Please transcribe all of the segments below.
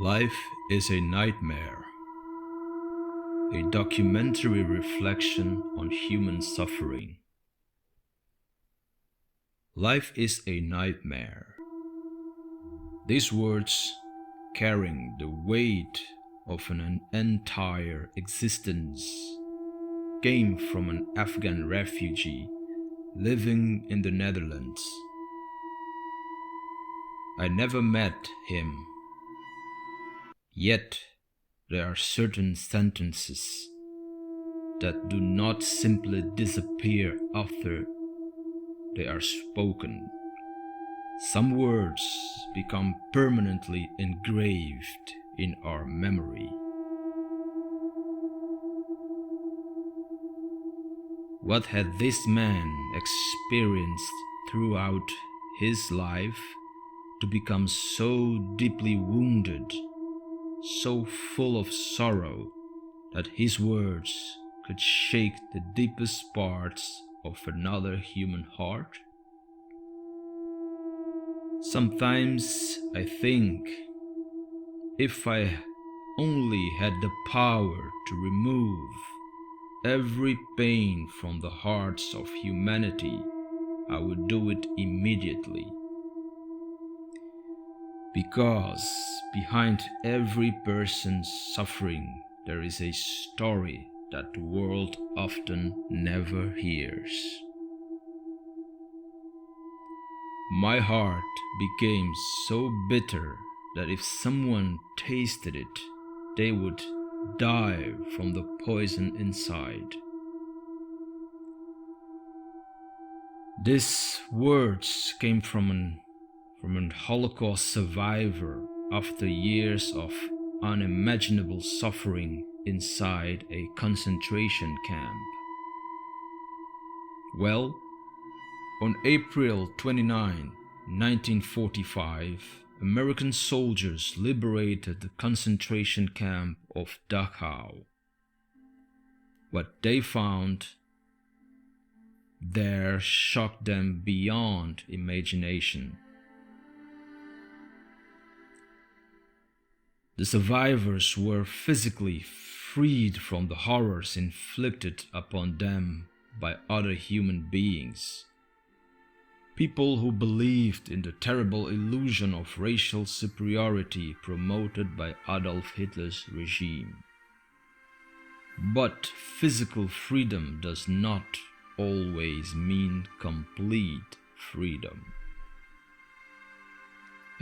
Life is a Nightmare, a documentary reflection on human suffering. Life is a nightmare. These words, carrying the weight of an entire existence, came from an Afghan refugee living in the Netherlands. I never met him. Yet, there are certain sentences that do not simply disappear after they are spoken. Some words become permanently engraved in our memory. What had this man experienced throughout his life to become so deeply wounded, so full of sorrow, that his words could shake the deepest parts of another human heart? Sometimes I think, if I only had the power to remove every pain from the hearts of humanity, I would do it immediately. Because behind every person's suffering there is a story that the world often never hears. My heart became so bitter that if someone tasted it, they would die from the poison inside. These words came from an Holocaust survivor after years of unimaginable suffering inside a concentration camp. Well, on April 29, 1945, American soldiers liberated the concentration camp of Dachau. What they found there shocked them beyond imagination. The survivors were physically freed from the horrors inflicted upon them by other human beings. People who believed in the terrible illusion of racial superiority promoted by Adolf Hitler's regime. But physical freedom does not always mean complete freedom.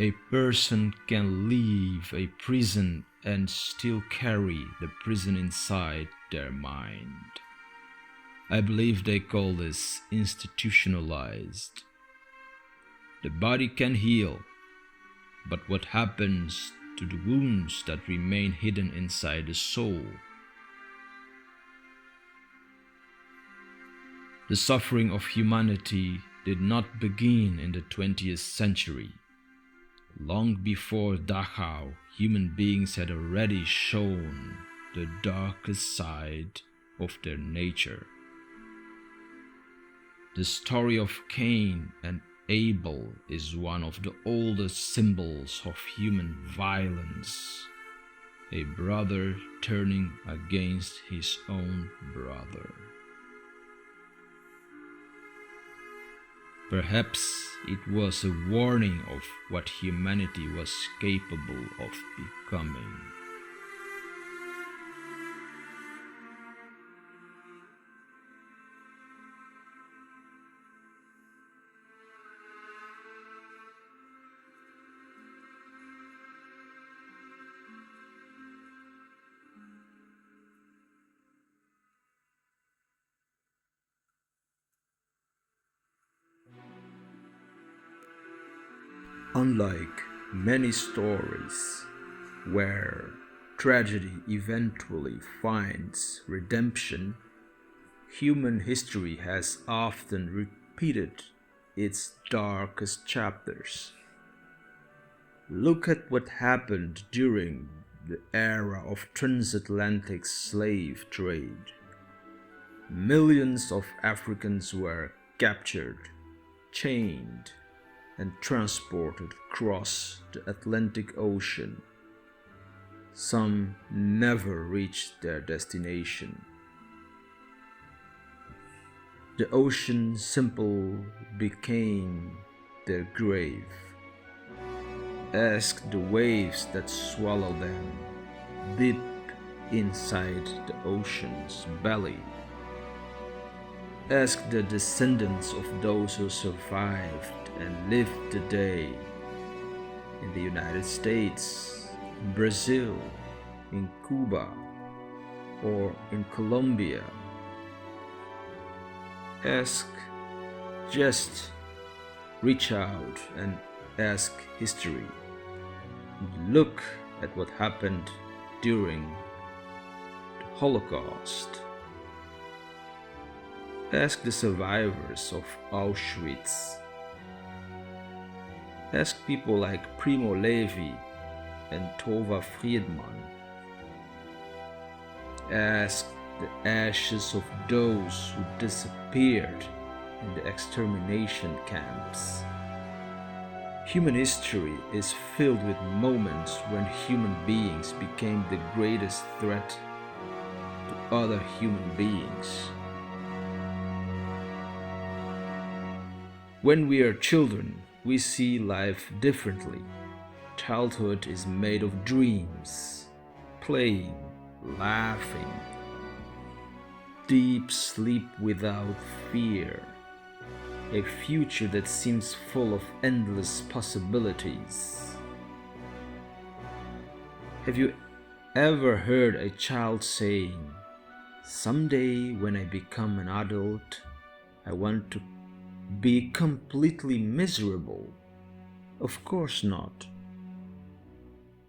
A person can leave a prison and still carry the prison inside their mind. I believe they call this institutionalized. The body can heal, but what happens to the wounds that remain hidden inside the soul? The suffering of humanity did not begin in the 20th century. Long before Dachau, human beings had already shown the darkest side of their nature. The story of Cain and Abel is one of the oldest symbols of human violence. A brother turning against his own brother. Perhaps it was a warning of what humanity was capable of becoming. Unlike many stories where tragedy eventually finds redemption, human history has often repeated its darkest chapters. Look at what happened during the era of transatlantic slave trade. Millions of Africans were captured, chained, and transported across the Atlantic Ocean Some never reached their destination. The ocean simple became their grave. Ask the waves that swallow them deep inside the ocean's belly. Ask the descendants of those who survived and lived today in the United States, Brazil, in Cuba, or in Colombia. Just reach out and ask history. Look at what happened during the Holocaust. Ask the survivors of Auschwitz. Ask people like Primo Levi and Tova Friedman. Ask the ashes of those who disappeared in the extermination camps. Human history is filled with moments when human beings became the greatest threat to other human beings. When we are children, we see life differently. Childhood is made of dreams, playing, laughing, deep sleep without fear, a future that seems full of endless possibilities. Have you ever heard a child saying, "Someday when I become an adult, I want to be completely miserable"? Of course not.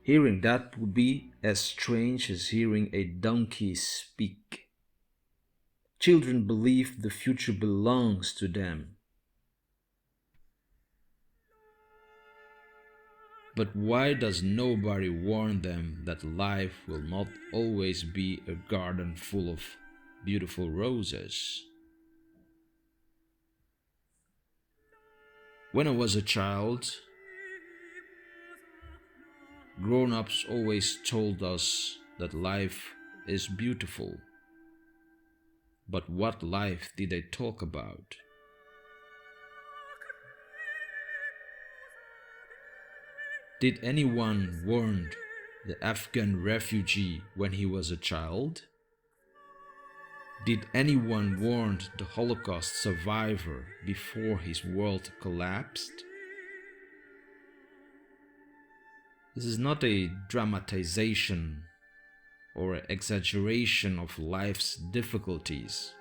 Hearing that would be as strange as hearing a donkey speak. Children believe the future belongs to them. But why does nobody warn them that life will not always be a garden full of beautiful roses? When I was a child, grown-ups always told us that life is beautiful. But what life did they talk about? Did anyone warn the Afghan refugee when he was a child? Did anyone warn the Holocaust survivor before his world collapsed? This is not a dramatization or an exaggeration of life's difficulties.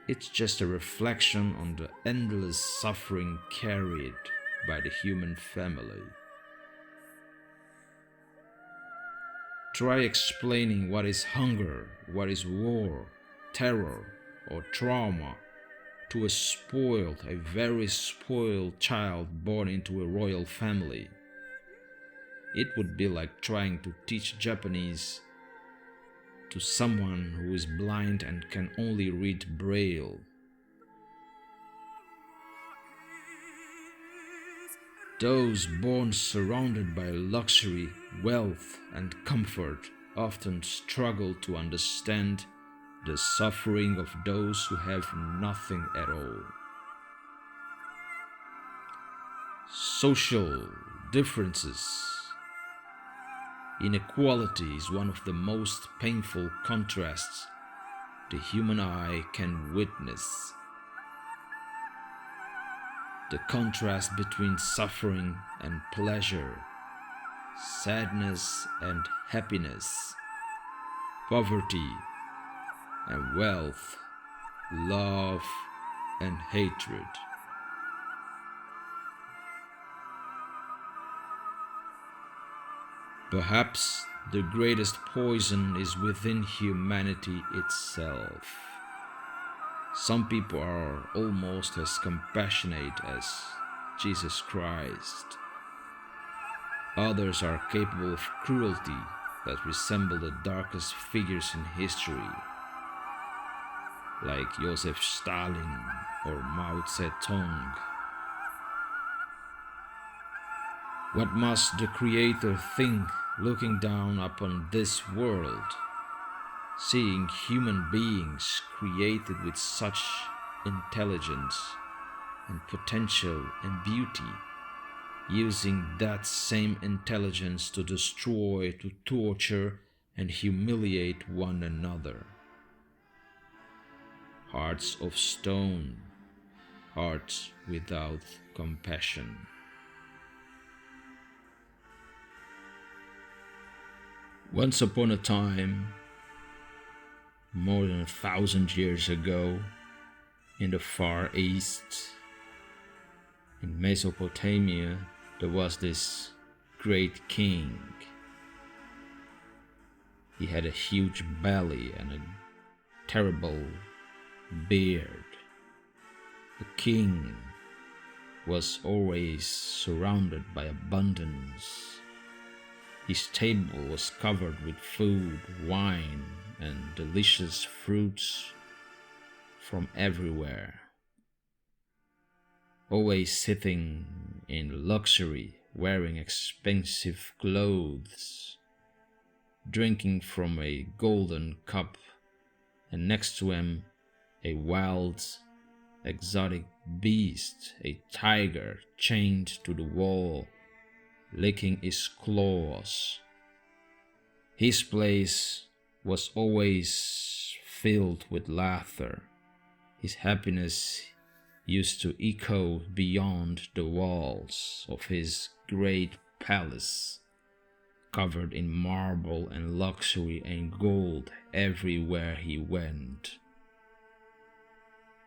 It's just a reflection on the endless suffering carried by the human family. Try explaining what is hunger, what is war, terror, or trauma to a very spoiled child born into a royal family. It would be like trying to teach Japanese to someone who is blind and can only read Braille. Those born surrounded by luxury, wealth, and comfort often struggle to understand the suffering of those who have nothing at all. Social differences. Inequality is one of the most painful contrasts the human eye can witness. The contrast between suffering and pleasure, sadness and happiness, poverty and wealth, love and hatred. Perhaps the greatest poison is within humanity itself. Some people are almost as compassionate as Jesus Christ. Others are capable of cruelty that resemble the darkest figures in history, like Joseph Stalin or Mao Zedong. What must the Creator think looking down upon this world, seeing human beings created with such intelligence and potential and beauty, using that same intelligence to destroy, to torture, and humiliate one another. Hearts of stone, hearts without compassion. Once upon a time, more than 1,000 years ago, in the Far East, in Mesopotamia, there was this great king. He had a huge belly and a terrible beard. The king was always surrounded by abundance. His table was covered with food, wine, and delicious fruits from everywhere. Always sitting in luxury, wearing expensive clothes, drinking from a golden cup, and next to him a wild, exotic beast, a tiger chained to the wall, licking his claws. His place was always filled with laughter. His happiness used to echo beyond the walls of his great palace, covered in marble and luxury and gold everywhere he went.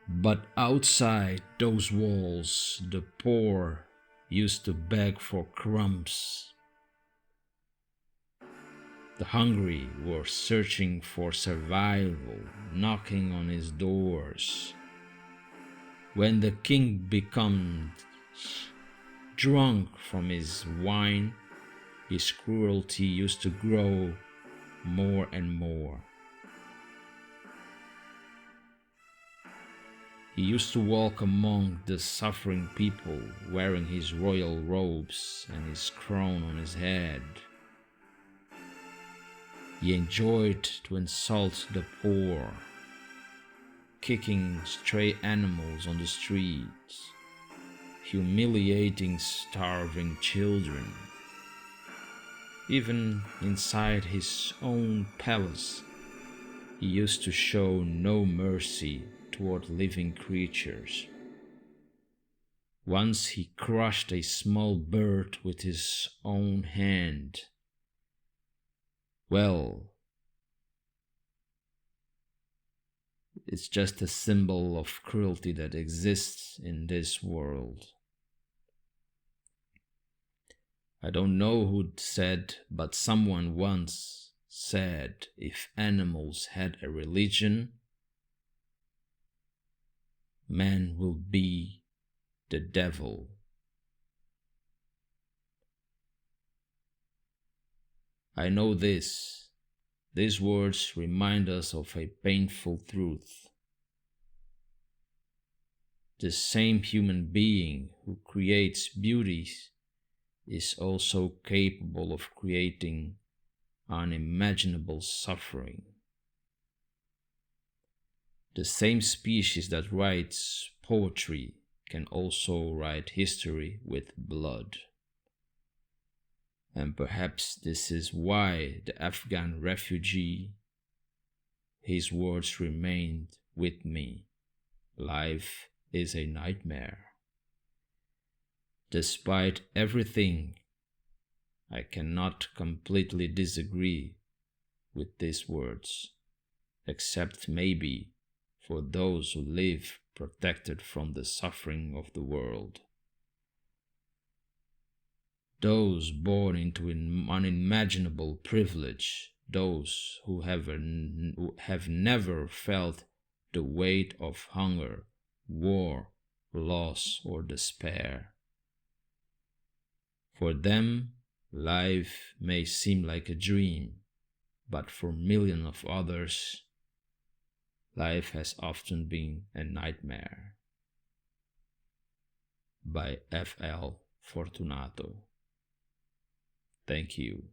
But outside those walls, the poor used to beg for crumbs. The hungry were searching for survival, knocking on his doors. When the king becomes drunk from his wine, his cruelty used to grow more and more. He used to walk among the suffering people, wearing his royal robes and his crown on his head. He enjoyed to insult the poor, kicking stray animals on the streets, humiliating starving children. Even inside his own palace, he used to show no mercy toward living creatures. Once he crushed a small bird with his own hand. Well, it's just a symbol of cruelty that exists in this world. I don't know who said, but someone once said if animals had a religion, man will be the devil. I know this. These words remind us of a painful truth. The same human being who creates beauty is also capable of creating unimaginable suffering. The same species that writes poetry can also write history with blood. And perhaps this is why the Afghan refugee, his words remained with me. Life is a nightmare. Despite everything, I cannot completely disagree with these words, except maybe for those who live protected from the suffering of the world. Those born into an unimaginable privilege, those who have never felt the weight of hunger, war, loss, or despair. For them, life may seem like a dream, but for millions of others, life has often been a nightmare. By F.L. Fortunato. Thank you.